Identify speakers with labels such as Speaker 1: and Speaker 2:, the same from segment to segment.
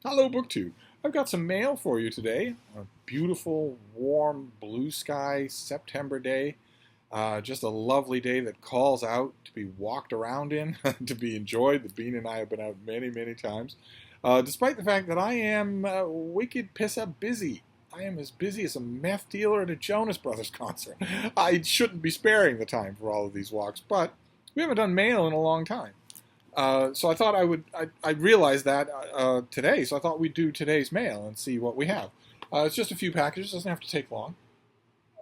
Speaker 1: Hello, BookTube. I've got some mail for you today. A beautiful, warm, blue sky September day. Just a lovely day that calls out to be walked around in, to be enjoyed. The Bean and I have been out many, many times. Despite the fact that I am wicked piss-up busy. I am as busy as a meth dealer at a Jonas Brothers concert. I shouldn't be sparing the time for all of these walks, but we haven't done mail in a long time. So I thought I realized that today, so I thought we'd do today's mail and see what we have. It's just a few packages, doesn't have to take long.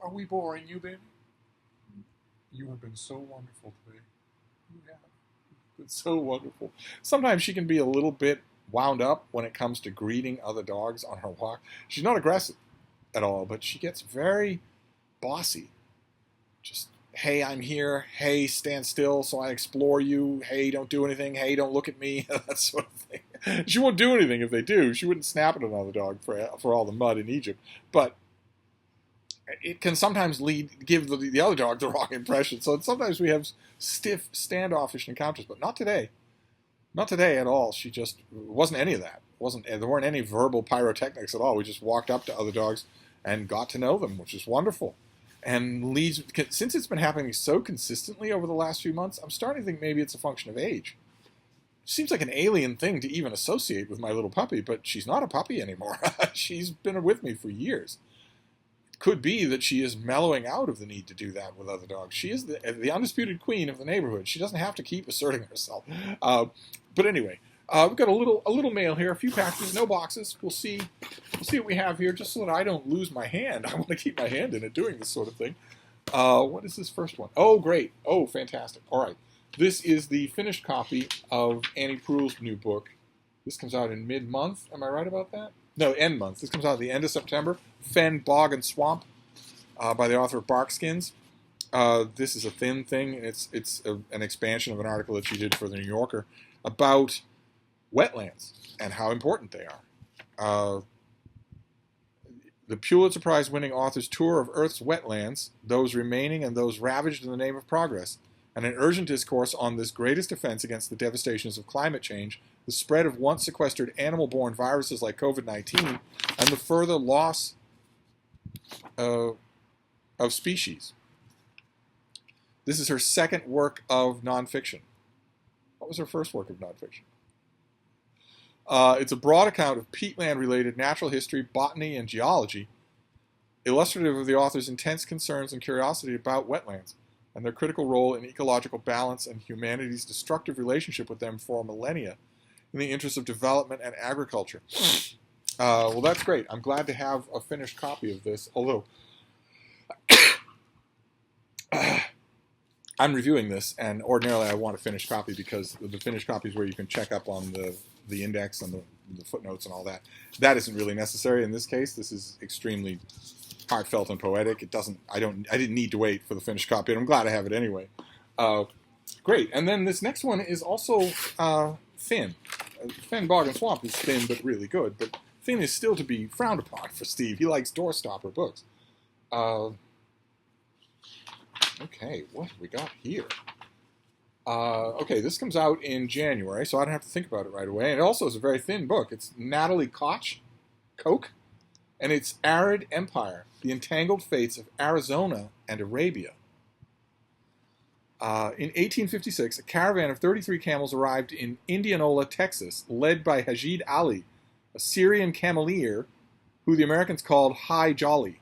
Speaker 2: Are we boring you, baby? You have been so wonderful today. You have.
Speaker 1: It's so wonderful. Sometimes she can be a little bit wound up when it comes to greeting other dogs on her walk. She's not aggressive at all, but she gets very bossy. Just, hey, I'm here. Hey, stand still so I explore you. Hey, don't do anything. Hey, don't look at me. That sort of thing. She won't do anything if they do. She wouldn't snap at another dog for all the mud in Egypt. But it can sometimes give the other dog the wrong impression. So sometimes we have stiff, standoffish encounters, but not today. Not today at all. She just wasn't any of that. There weren't any verbal pyrotechnics at all. We just walked up to other dogs and got to know them, which is wonderful. And since it's been happening so consistently over the last few months, I'm starting to think maybe it's a function of age. It seems like an alien thing to even associate with my little puppy, but she's not a puppy anymore. She's been with me for years. Could be that she is mellowing out of the need to do that with other dogs. She is the undisputed queen of the neighborhood. She doesn't have to keep asserting herself. But anyway, we've got a little mail here, a few packages, no boxes. We'll see what we have here, just so that I don't lose my hand. I want to keep my hand in it doing this sort of thing. What is this first one? Oh, great. Oh, fantastic. All right. This is the finished copy of Annie Proulx's new book. This comes out in mid-month. Am I right about that? No, end month. This comes out at the end of September. Fen, Bog, and Swamp by the author of Barkskins. This is a thin thing. It's an expansion of an article that she did for the New Yorker about wetlands and how important they are. The Pulitzer Prize-winning author's tour of Earth's wetlands, those remaining and those ravaged in the name of progress, and an urgent discourse on this greatest defense against the devastations of climate change, the spread of once sequestered animal-borne viruses like COVID-19, and the further loss of species. This is her second work of nonfiction. What was her first work of nonfiction? It's a broad account of peatland-related natural history, botany, and geology, illustrative of the author's intense concerns and curiosity about wetlands and their critical role in ecological balance and humanity's destructive relationship with them for millennia in the interest of development and agriculture. Well, that's great. I'm glad to have a finished copy of this, although I'm reviewing this, and ordinarily I want a finished copy because the finished copy is where you can check up on the index and the footnotes and all that. That isn't really necessary in this case. This is extremely heartfelt and poetic. I didn't need to wait for the finished copy, and I'm glad I have it anyway. Great. And then this next one is also thin. Fen, Bog, and Swamp is thin but really good, but thin is still to be frowned upon for Steve. He likes doorstopper books. Okay, what have we got here? Okay, this comes out in January, so I don't have to think about it right away. And it also is a very thin book. It's Natalie Koch, and it's Arid Empire, The Entangled Fates of Arizona and Arabia. In 1856, a caravan of 33 camels arrived in Indianola, Texas, led by Hajid Ali, a Syrian cameleer who the Americans called High Jolly.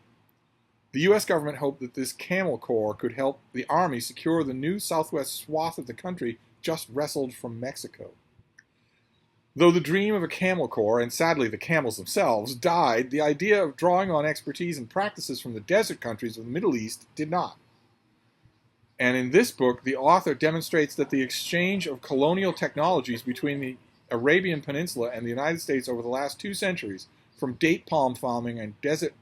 Speaker 1: The U.S. government hoped that this camel corps could help the Army secure the new southwest swath of the country just wrestled from Mexico. Though the dream of a camel corps, and sadly the camels themselves, died, the idea of drawing on expertise and practices from the desert countries of the Middle East did not. And in this book, the author demonstrates that the exchange of colonial technologies between the Arabian Peninsula and the United States over the last 2 centuries, from date palm farming and desert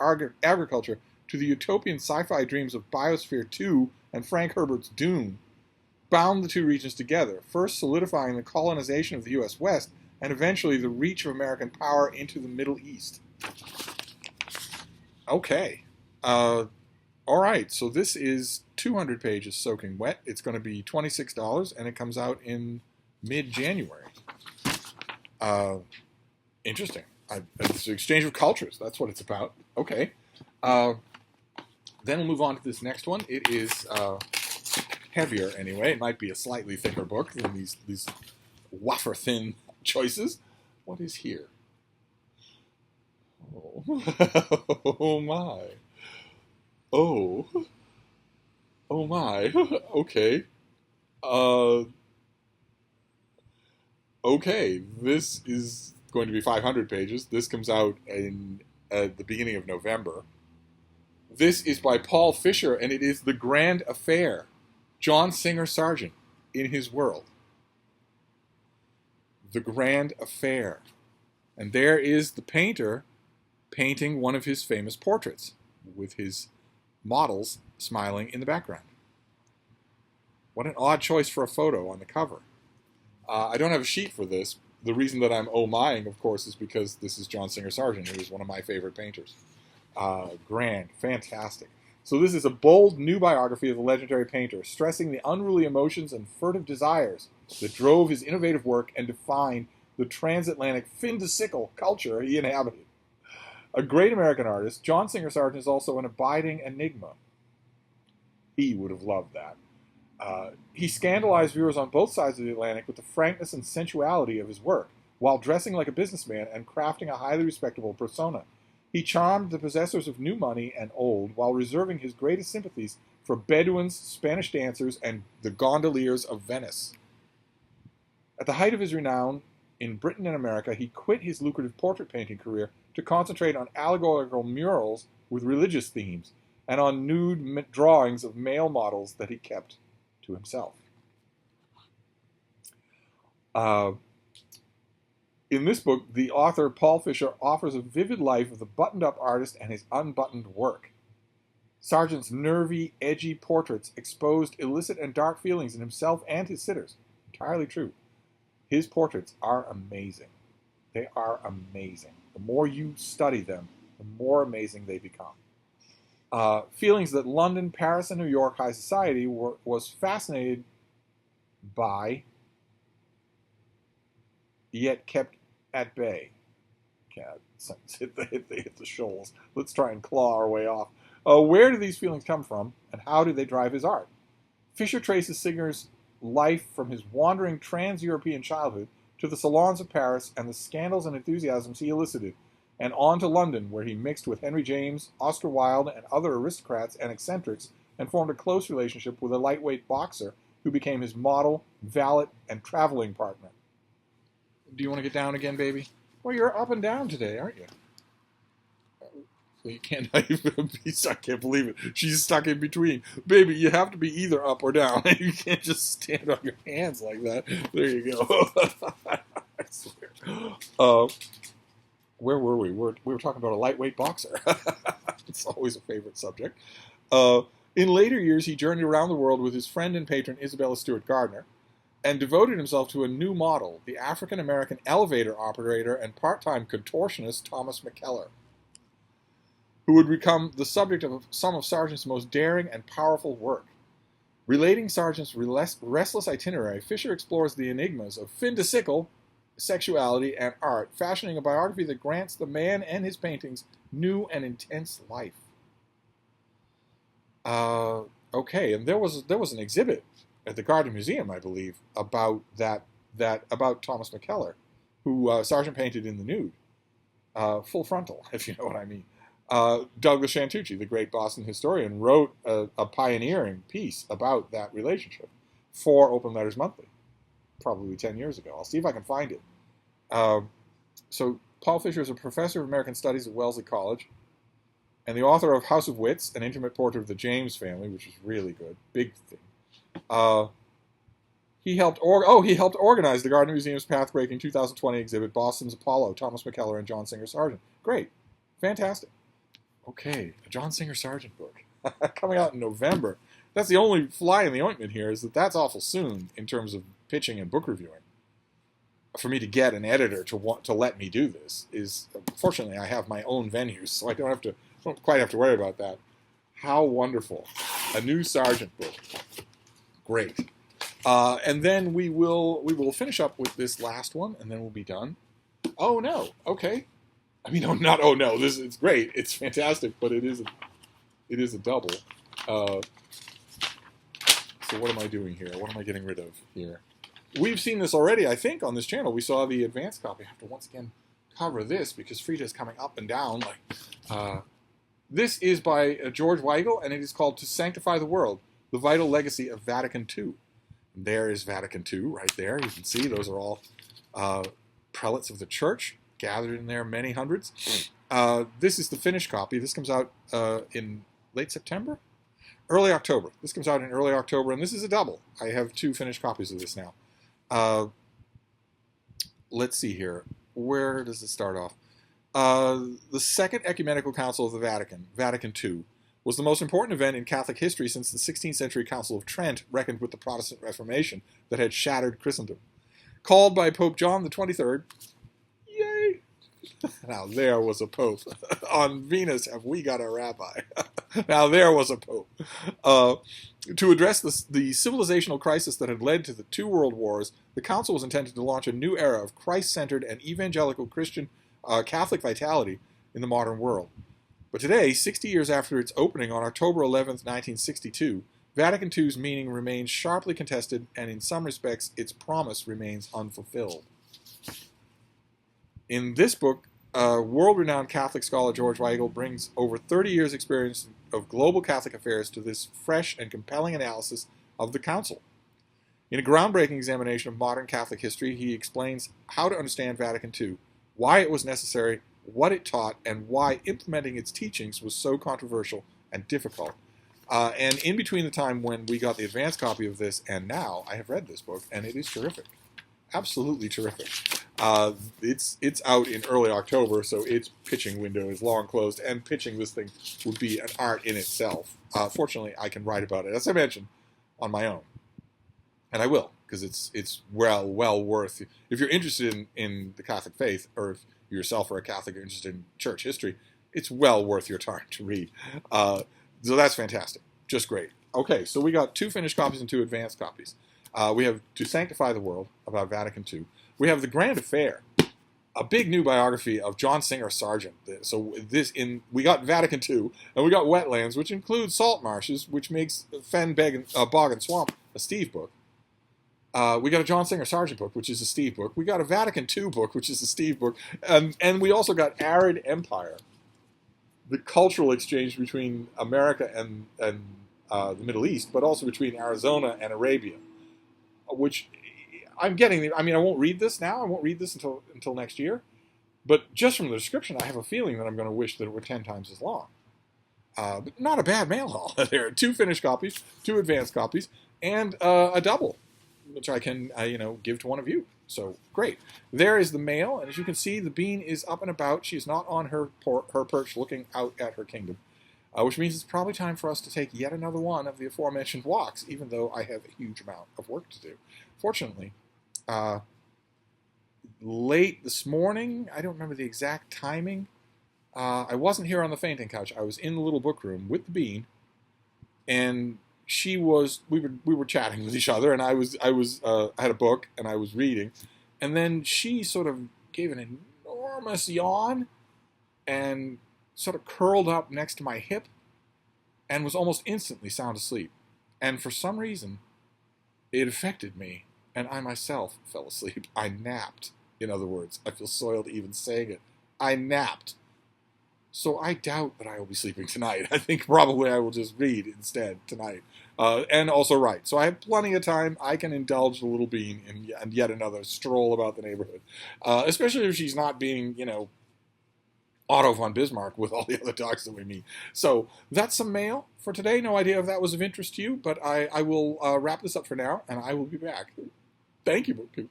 Speaker 1: agriculture to the utopian sci-fi dreams of Biosphere 2 and Frank Herbert's Dune, bound the two regions together, first solidifying the colonization of the U.S. West and eventually the reach of American power into the Middle East. Okay. All right, so this is 200 pages soaking wet. It's going to be $26, and it comes out in mid-January. Interesting. It's an exchange of cultures. That's what it's about. Okay. Then we'll move on to this next one. It is heavier anyway. It might be a slightly thicker book than these wafer thin choices. What is here? Oh, oh my. Oh. Oh my. Okay. Uh, okay. This is going to be 500 pages. This comes out in the beginning of November. This is by Paul Fisher, and it is The Grand Affair. John Singer Sargent in his world. The Grand Affair. And there is the painter painting one of his famous portraits with his models smiling in the background. What an odd choice for a photo on the cover. I don't have a sheet for this. The reason that I'm oh-mying, of course, is because this is John Singer Sargent, who is one of my favorite painters. Grand, fantastic. So this is a bold new biography of the legendary painter, stressing the unruly emotions and furtive desires that drove his innovative work and defined the transatlantic fin de siècle culture he inhabited. A great American artist, John Singer Sargent is also an abiding enigma. He would have loved that. He scandalized viewers on both sides of the Atlantic with the frankness and sensuality of his work, while dressing like a businessman and crafting a highly respectable persona. He charmed the possessors of new money and old, while reserving his greatest sympathies for Bedouins, Spanish dancers, and the gondoliers of Venice. At the height of his renown in Britain and America, he quit his lucrative portrait painting career to concentrate on allegorical murals with religious themes and on nude drawings of male models that he kept to himself. In this book, the author, Paul Fisher, offers a vivid life of the buttoned-up artist and his unbuttoned work. Sargent's nervy, edgy portraits exposed illicit and dark feelings in himself and his sitters. Entirely true. His portraits are amazing. They are amazing. The more you study them, the more amazing they become. Feelings that London, Paris, and New York high society was fascinated by, yet kept at bay. Cat, hit the shoals. Let's try and claw our way off. Where do these feelings come from, and how do they drive his art? Fisher traces Singer's life from his wandering trans-European childhood to the salons of Paris and the scandals and enthusiasms he elicited, and on to London, where he mixed with Henry James, Oscar Wilde, and other aristocrats and eccentrics, and formed a close relationship with a lightweight boxer who became his model, valet, and traveling partner. Do you want to get down again, baby? Well, you're up and down today, aren't you? You can't even be. I can't believe it. She's stuck in between. Baby, you have to be either up or down. You can't just stand on your hands like that. There you go. I swear. Where were we? We were talking about a lightweight boxer. It's always a favorite subject. In later years, he journeyed around the world with his friend and patron Isabella Stewart Gardner, and devoted himself to a new model, the African-American elevator operator and part-time contortionist Thomas McKellar, who would become the subject of some of Sargent's most daring and powerful work. Relating Sargent's restless itinerary, Fisher explores the enigmas of fin de siècle, sexuality, and art, fashioning a biography that grants the man and his paintings new and intense life. Okay, and there was an exhibit at the Gardner Museum, I believe, about about Thomas McKellar, who Sargent painted in the nude, full frontal, if you know what I mean. Douglas Shantucci, the great Boston historian, wrote a pioneering piece about that relationship for Open Letters Monthly, probably 10 years ago. I'll see if I can find it. So Paul Fisher is a professor of American Studies at Wellesley College and the author of House of Wits, an intimate portrait of the James family, which is really good, big thing. He helped organize the Gardner Museum's path-breaking 2020 exhibit, Boston's Apollo, Thomas McKellar and John Singer Sargent. Great. Fantastic. Okay, a John Singer Sargent book coming out in November. That's the only fly in the ointment here, is that's awful soon in terms of pitching and book reviewing. For me to get an editor to let me do this is, fortunately, I have my own venues, so I don't quite have to worry about that. How wonderful. A new Sargent book. Great. And then we will finish up with this last one, and then we'll be done. Oh no. Okay. I mean, oh, not oh no. This it's great. It's fantastic, but it is a double. Uh, so what am I doing here? What am I getting rid of here? We've seen this already, I think, on this channel. We saw the advanced copy. I have to once again cover this because Frida is coming up and down. This is by George Weigel, and it is called "To Sanctify the World: The Vital Legacy of Vatican II." And there is Vatican II right there. You can see those are all prelates of the church gathered in there, many hundreds. This is the finished copy. This comes out in late September? Early October. This comes out in early October, and this is a double. I have 2 finished copies of this now. Let's see here. Where does it start off? The Second Ecumenical Council of the Vatican, Vatican II, was the most important event in Catholic history since the 16th century Council of Trent reckoned with the Protestant Reformation that had shattered Christendom. Called by Pope John the 23rd, yay! Now there was a pope. On Venus have we got a rabbi. Now there was a pope. To address the civilizational crisis that had led to the 2 world wars, the council was intended to launch a new era of Christ-centered and evangelical Christian Catholic vitality in the modern world. But today, 60 years after its opening on October 11th, 1962, Vatican II's meaning remains sharply contested, and in some respects, its promise remains unfulfilled. In this book, world-renowned Catholic scholar George Weigel brings over 30 years' experience of global Catholic affairs to this fresh and compelling analysis of the Council. In a groundbreaking examination of modern Catholic history, he explains how to understand Vatican II, why it was necessary, what it taught, and why implementing its teachings was so controversial and difficult. And in between the time when we got the advanced copy of this and now, I have read this book, and it is terrific. Absolutely terrific. It's out in early October, so its pitching window is long closed, and pitching this thing would be an art in itself. Fortunately, I can write about it, as I mentioned, on my own. And I will, because it's well worth. If you're interested in the Catholic faith, or if you yourself are a Catholic or interested in church history, it's well worth your time to read. So that's fantastic. Just great. Okay, so we got 2 finished copies and 2 advanced copies. We have To Sanctify the World, about Vatican II. We have The Grand Affair, a big new biography of John Singer Sargent. So we got Vatican II, and we got Wetlands, which includes salt marshes, which makes Fen, Bog, and Swamp a Steve book. We got a John Singer Sargent book, which is a Steve book. We got a Vatican II book, which is a Steve book. And we also got Arid Empire, the cultural exchange between America and the Middle East, but also between Arizona and Arabia, which I'm getting. I mean, I won't read this now. I won't read this until next year. But just from the description, I have a feeling that I'm going to wish that it were 10 times as long. But not a bad mail haul. There are 2 finished copies, 2 advanced copies, and a double, which I can give to one of you. So great. There is the mail, and as you can see, the bean is up and about. She's not on her perch looking out at her kingdom, which means it's probably time for us to take yet another one of the aforementioned walks, even though I have a huge amount of work to do. Fortunately, late this morning, I don't remember the exact timing, I wasn't here on the fainting couch. I was in the little book room with the bean, and we were chatting with each other, and I had a book and I was reading, and then she sort of gave an enormous yawn and sort of curled up next to my hip and was almost instantly sound asleep. And for some reason, it affected me, and I myself fell asleep. I napped, in other words. I feel soiled even saying it. I napped. So I doubt that I will be sleeping tonight. I think probably I will just read instead tonight. And also write. So I have plenty of time. I can indulge the little bean in yet another stroll about the neighborhood. Especially if she's not being, Otto von Bismarck with all the other dogs that we meet. So that's some mail for today. No idea if that was of interest to you, but I will wrap this up for now, and I will be back. Thank you, Boku.